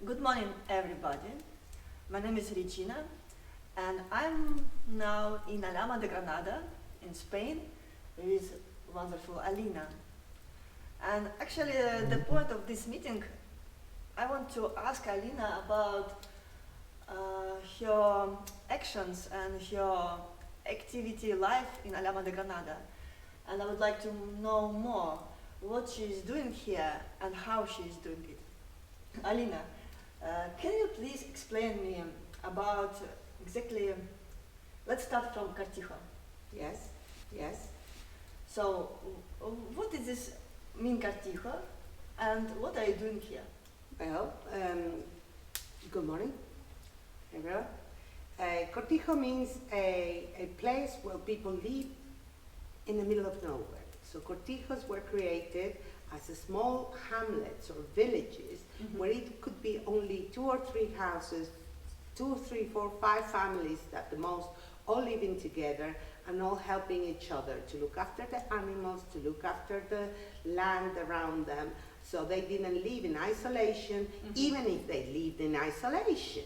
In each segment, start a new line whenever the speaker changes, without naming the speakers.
Good morning, everybody. My name is Regina, and I'm now in Alhama de Granada, in Spain, with wonderful Alina. And actually, the point of this meeting, I want to ask Alina about her actions and her activity life in Alhama de Granada. And I would like to know more what she is doing here and how she is doing it. Alina, can you please explain me about exactly, let's start from Cortijo.
Yes, yes.
So, what does this mean, Cortijo, and what are you doing here?
Well, good morning, everyone. Cortijo means a place where people live in the middle of nowhere. So cortijos were created as a small hamlets or villages where it could be only 2 or 3 houses, 2, 3, 4, 5 families at the most, all living together and all helping each other to look after the animals, to look after the land around them. So they didn't live in isolation, even if they lived in isolation.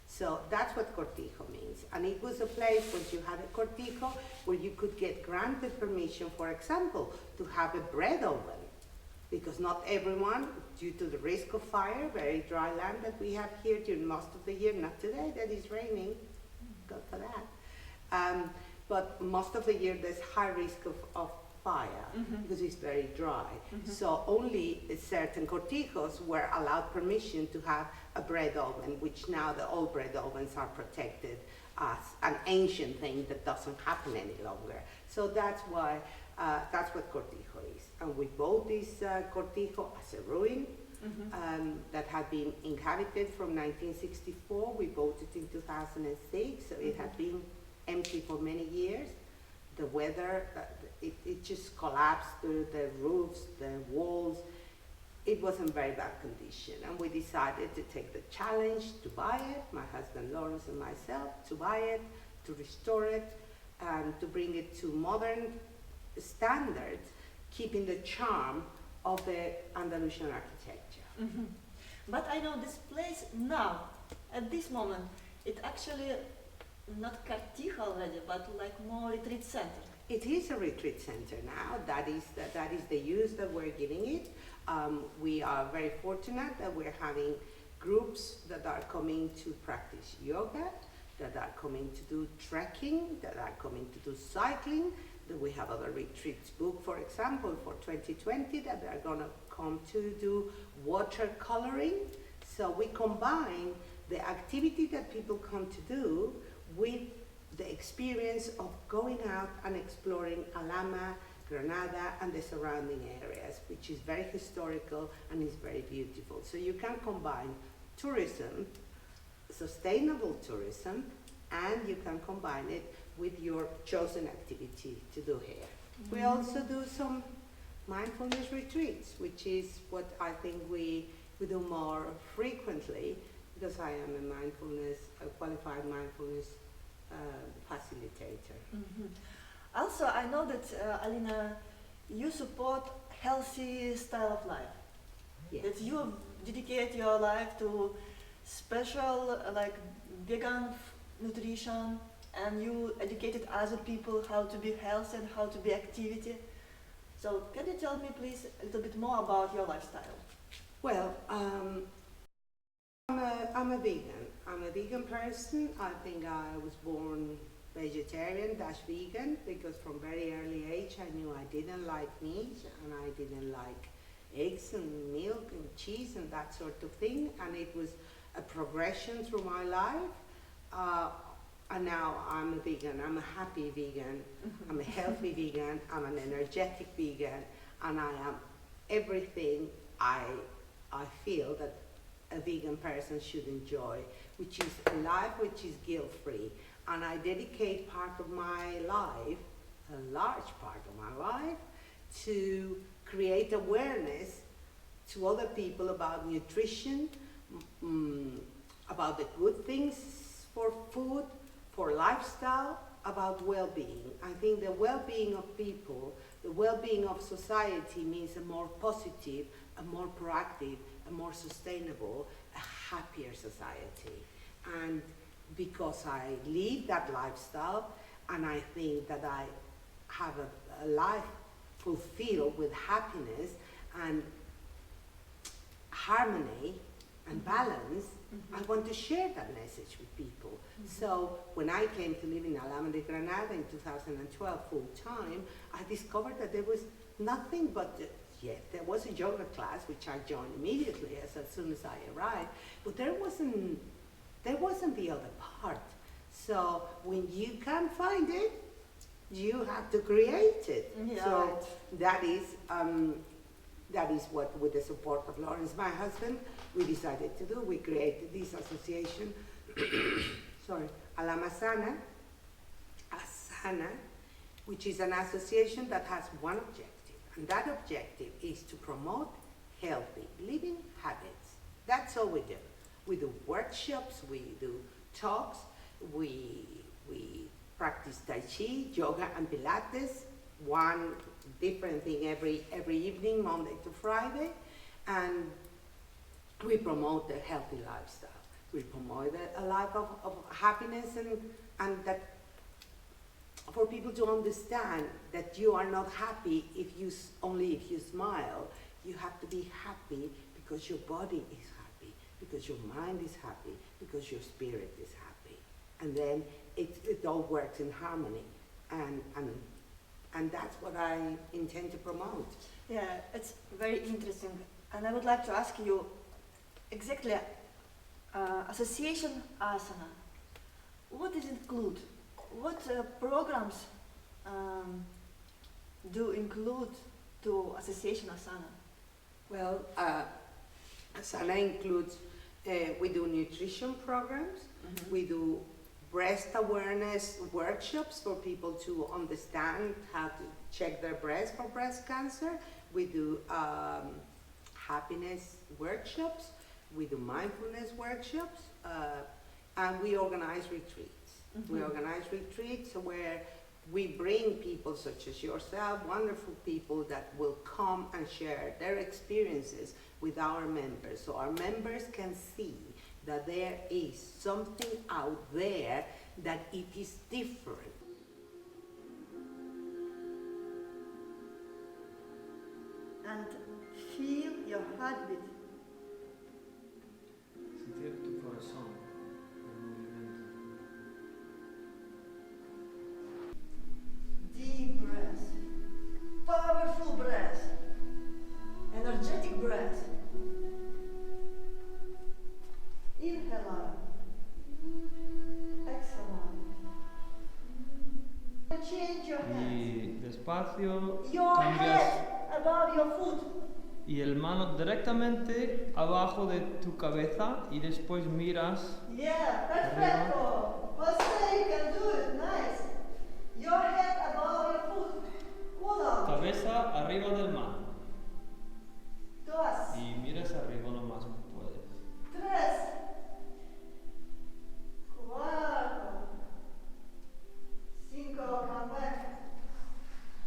So that's what cortijo means. And it was a place where you had a cortijo where you could get granted permission, for example, to have a bread oven. Because not everyone, due to the risk of fire, very dry land that we have here during most of the year, not today that is raining, God for that. But most of the year there's high risk of fire because it's very dry. So only certain cortijos were allowed permission to have a bread oven, which now the old bread ovens are protected as an ancient thing that doesn't happen any longer. So that's why, that's what cortijo is. And we bought this cortijo as a ruin that had been inhabited from 1964. We bought it in 2006, so it had been empty for many years. The weather, it just collapsed, the roofs, the walls. It was in very bad condition, and we decided to take the challenge to buy it, my husband Lawrence and myself, to buy it, to restore it, and to bring it to modern standards, keeping the charm of the Andalusian architecture.
But I know this place now, at this moment, it actually not Cortijo already, but like more retreat center.
It is a retreat center now. That is the use that we're giving it. We are very fortunate that we're having groups that are coming to practice yoga, that are coming to do trekking, that are coming to do cycling, that we have other retreats booked, for example, for 2020, that are going to come to do watercoloring. So we combine the activity that people come to do with the experience of going out and exploring Alhama, Granada, and the surrounding areas, which is very historical and is very beautiful. So you can combine tourism, sustainable tourism, and you can combine it with your chosen activity to do here. We also do some mindfulness retreats, which is what I think we do more frequently, because I am a qualified mindfulness facilitator.
Also, I know that, Alina, you support healthy style of life.
Yes.
That you dedicate your life to special, like vegan nutrition, and you educated other people how to be healthy and how to be activity. So can you tell me please a little bit more about your lifestyle?
Well, I'm a vegan. I'm a vegan person. I think I was born vegetarian/vegan because from very early age I knew I didn't like meat and I didn't like eggs and milk and cheese and that sort of thing, and it was a progression through my life. And now I'm a vegan. I'm a happy vegan. I'm a healthy vegan. I'm an energetic vegan, and I am everything I feel that a vegan person should enjoy, which is a life which is guilt-free. And I dedicate part of my life, a large part of my life, to create awareness to other people about nutrition, about the good things for food, for lifestyle, about well-being. I think the well-being of people, the well-being of society means a more positive, a more proactive, a more sustainable, a happier society. And because I live that lifestyle, and I think that I have a life fulfilled with happiness and harmony and balance, I want to share that message with people. So when I came to live in Alhama de Granada in 2012 full time, I discovered that there was nothing but there was a yoga class which I joined immediately as soon as I arrived, but there wasn't the other part. So when you can't find it, you have to create it.
Yeah,
so
right.
that is what, with the support of Lawrence, my husband, we decided to do. We created this association, sorry, Alhama Asana, which is an association that has one objective, and that objective is to promote healthy living habits. That's all we do. We do workshops, we do talks, we practice Tai Chi, yoga, and Pilates, one different thing every evening, Monday to Friday, and we promote a healthy lifestyle. We promote a life of happiness and that for people to understand that you are not happy only if you smile. You have to be happy because your body is happy, because your mind is happy, because your spirit is happy. And then it all works in harmony. And that's what I intend to promote.
Yeah, it's very interesting. And I would like to ask you exactly, Association Asana, what does it include? What programs do include to Association Asana?
Well, Asana includes, we do nutrition programs, we do breast awareness workshops for people to understand how to check their breast for breast cancer. We do happiness workshops, we do mindfulness workshops, and we organize retreats. We organize retreats where we bring people such as yourself, wonderful people that will come and share their experiences with our members, so our members can see that there is something out there that it is different.
And feel your heartbeat.
Sentir tu corazón en movimiento.
Deep breath, powerful breath, energetic breath. Inhale, exhale. Change your hands.
Y despacio
Your
cambias
head above your foot.
y el mano directamente abajo de tu cabeza y después miras.
Yeah, perfecto. Jose, you can do it. Nice. Your head above your foot. 1,
Cabeza arriba del mano
2,
y miras arriba lo más que puedes.
3, 4, 5, come back.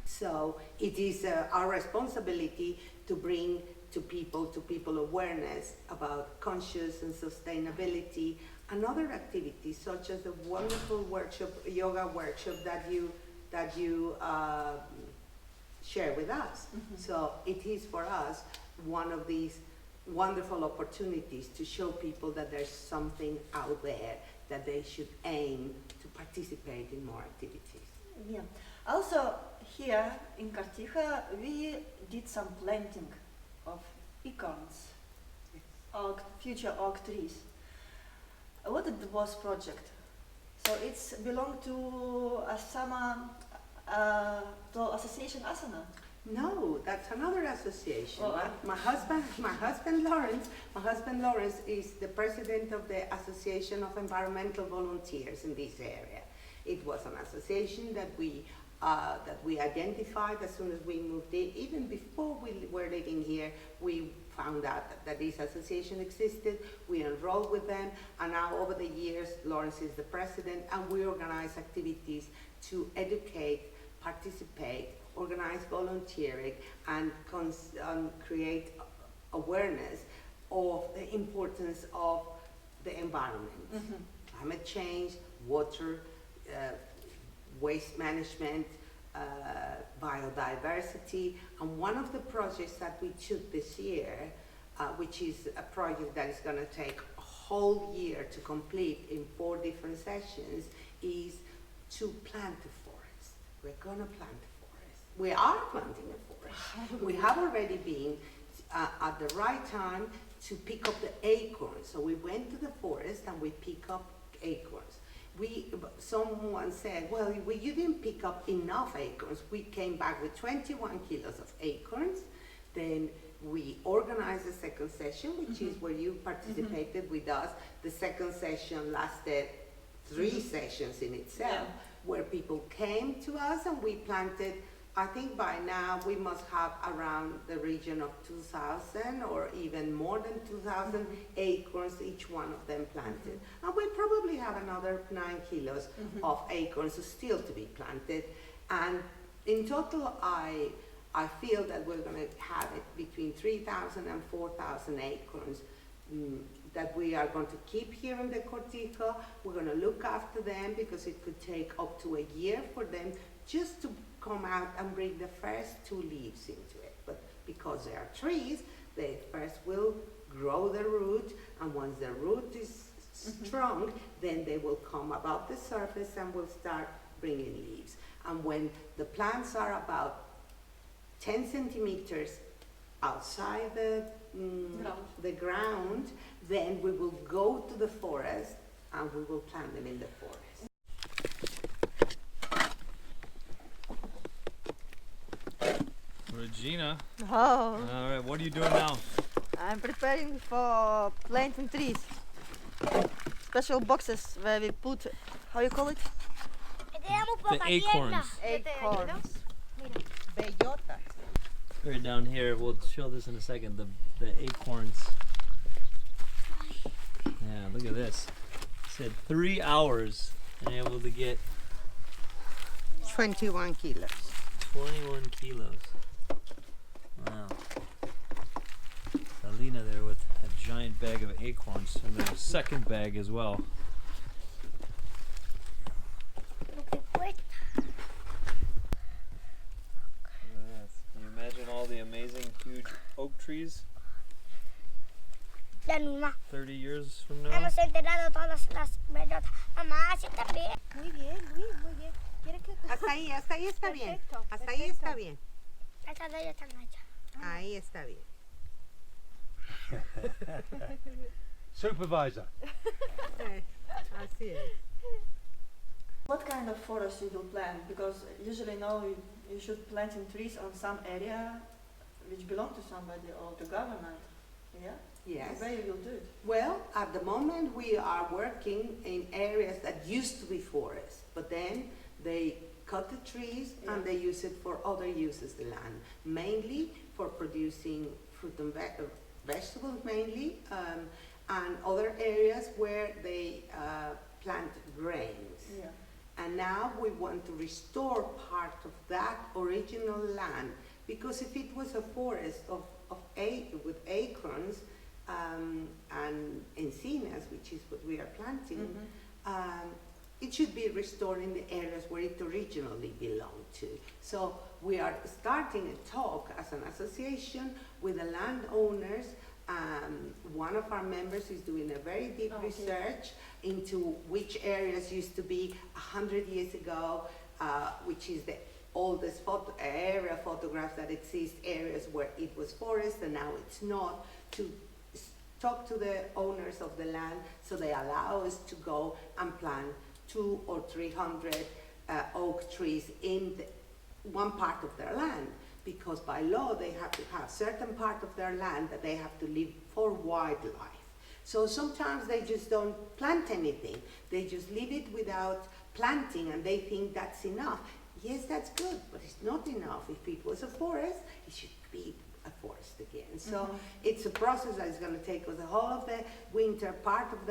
So it is our responsibility to bring to people awareness about conscious and sustainability and other activities such as the wonderful workshop, yoga workshop that you share with us. So it is for us one of these wonderful opportunities to show people that there's something out there that they should aim to participate in more activities.
Yeah. Also, here in Kartija, we did some planting of acorns, future oak trees. What it was project? So it's belong to to Association Asana.
No, that's another association.
Oh.
My husband Lawrence is the president of the Association of Environmental Volunteers in this area. It was an association that we identified as soon as we moved in. Even before we were living here, we found out that this association existed. We enrolled with them, and now over the years, Lawrence is the president, and we organize activities to educate, participate, organize volunteering, and create awareness of the importance of the environment, climate change, water, waste management, biodiversity. And one of the projects that we took this year, which is a project that is going to take a whole year to complete in 4 different sessions, is to plant a forest. We're going to plant a forest. We are planting a forest. We have already been at the right time to pick up the acorns. So we went to the forest and we pick up acorns. Someone said, well, you didn't pick up enough acorns. We came back with 21 kilos of acorns. Then we organized the second session, which is where you participated with us. The second session lasted 3 sessions in itself, where people came to us and we planted. I think by now we must have around the region of 2,000 or even more than 2,000 acorns, each one of them planted. And we probably have another 9 kilos of acorns still to be planted. And in total, I feel that we're going to have it between 3,000 and 4,000 acorns that we are going to keep here in the Cortijo. We're going to look after them because it could take up to a year for them just to come out and bring the first 2 leaves into it. But because they are trees, they first will grow the root, and once the root is strong, then they will come above the surface and will start bringing leaves. And when the plants are about 10 centimeters outside the ground, then we will go to the forest and we will plant them in the forest.
Regina.
Oh,
All right, what are you doing now?
I'm preparing for planting trees. Special boxes where we put, how you call it?
The acorns.
Acorns.
Bellota.
Right down here, we'll show this in a second, the acorns. Yeah, look at this. It said 3 hours and able to get
21 kilos.
21 kilos. Wow. Alina there with a giant bag of acorns, and there's a second bag as well. Yes. Can you imagine all the amazing huge oak trees 30 years from now?
Hemos enterrado todas las bellotas. Mamá, así también.
Muy bien, Luis, muy bien. ¿Quieres que
Hasta ahí está bien.
Perfecto,
Hasta ahí está bien.
Estas de ellas están hechas.
Ahí está bien.
Supervisor.
Así es.
What kind of forest you will plant? Because usually now you should plant in trees on some area which belong to somebody or to government. Yeah?
Yes.
Where you will do it?
Well, at the moment we are working in areas that used to be forests, but then they cut the trees and they use it for other uses, the land, mainly for producing fruit and vegetables mainly, and other areas where they plant grains.
Yeah.
And now we want to restore part of that original land, because if it was a forest with acorns and encinas, which is what we are planting, it should be restored in the areas where it originally belonged to. So we are starting a talk as an association with the landowners. One of our members is doing a very deep research into which areas used to be 100 years ago, which is the oldest area photographs that exist, areas where it was forest and now it's not, to talk to the owners of the land so they allow us to go and plant 200 or 300 oak trees in one part of their land, because by law they have to have certain part of their land that they have to leave for wildlife. So sometimes they just don't plant anything. They just leave it without planting and they think that's enough. Yes, that's good, but it's not enough. If it was a forest, it should be a forest again. So it's a process that is going to take us the whole of the winter, part of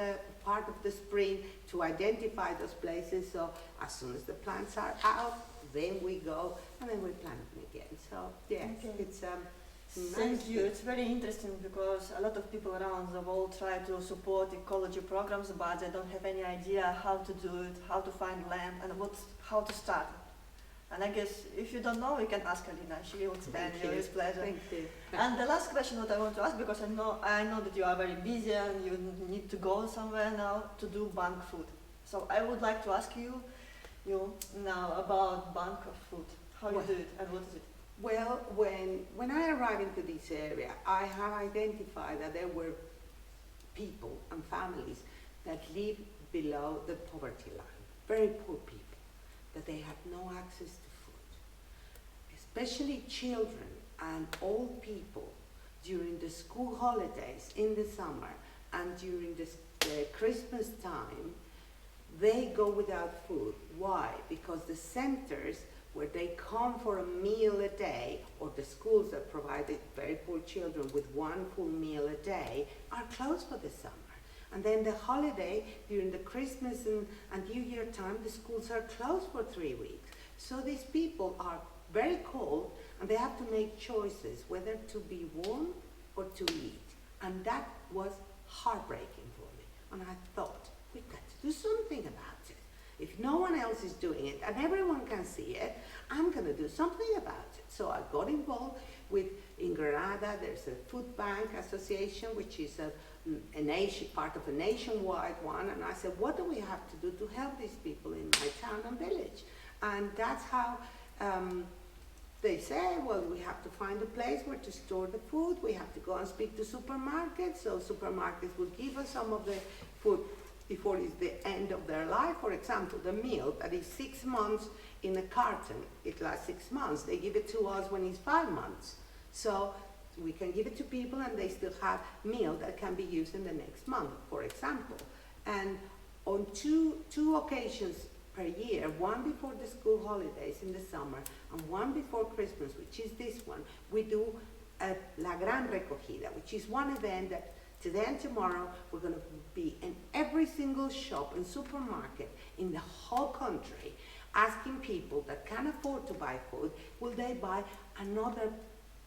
the spring, to identify those places. So as soon as the plants are out, then we go and then we plant them again. So yes, it's
Thank you.
Nicely.
It's very interesting because a lot of people around the world try to support ecology programs, but they don't have any idea how to do it, how to find land, and how to start it. And I guess if you don't know, you can ask Alina. She will explain
Thank
you.
you.
It's pleasure.
Thank you.
And the last question that I want to ask, because I know that you are very busy and you need to go somewhere now to do bank food. So I would like to ask you now about bank of food. How you
Well-
do it and what is it?
Well, when I arrived into this area, I have identified that there were people and families that live below the poverty line, very poor people, that they had no access to food, especially children and old people during the school holidays in the summer and during the Christmas time. They go without food. Why? Because the centers where they come for a meal a day, or the schools that provide very poor children with one full meal a day, are closed for the summer. And then the holiday, during the Christmas and New Year time, the schools are closed for 3 weeks. So these people are very cold, and they have to make choices whether to be warm or to eat. And that was heartbreaking for me. And I thought, we've got to do something about it. If no one else is doing it and everyone can see it, I'm going to do something about it. So I got involved with, in Granada, there's a Foodbank association, which is part of a nationwide one. And I said, what do we have to do to help these people in my town and village? And that's how they say, well, we have to find a place where to store the food. We have to go and speak to supermarkets. So supermarkets will give us some of the food before it's the end of their life. For example, the milk that is 6 months in a carton, it lasts 6 months. They give it to us when it's 5 months. So we can give it to people and they still have milk that can be used in the next month, for example. And on two occasions per year, one before the school holidays in the summer and one before Christmas, which is this one, we do a La Gran Recogida, which is one event that today and tomorrow we're going to be in every single shop and supermarket in the whole country asking people that can afford to buy food, will they buy another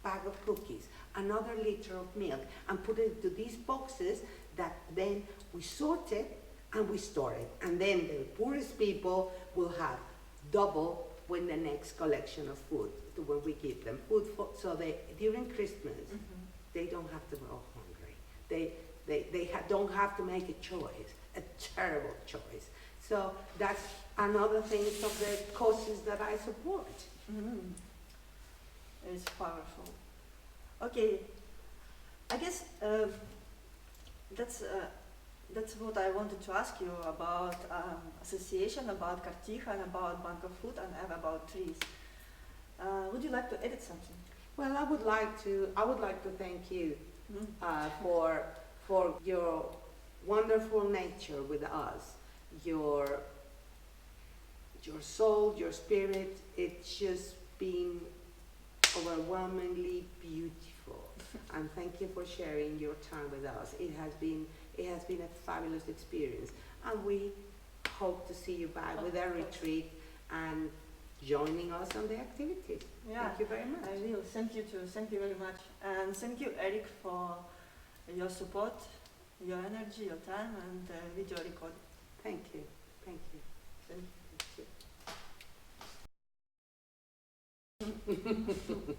bag of cookies, another liter of milk, and put it into these boxes that then we sort it and we store it. And then the poorest people will have double when the next collection of food, when we give them food, so they, during Christmas, they don't have to go hungry. They don't have to make a choice, a terrible choice. So that's another thing of the causes that I support.
It's powerful. Okay, I guess that's what I wanted to ask you about association, about Kartija, and about Bank of Food, and about trees. Would you like to edit something?
Well, I would like to thank you for your wonderful nature with us, your soul, your spirit. It's just been overwhelmingly beautiful, and thank you for sharing your time with us. It has been a fabulous experience, and we hope to see you back with a retreat and joining us on the activities.
Yeah,
Thank you very much.
I will. Thank you too. Thank you very much. And thank you, Eric, for your support, your energy, your time, and video recording.
Thank you. Thank you.
Thank you.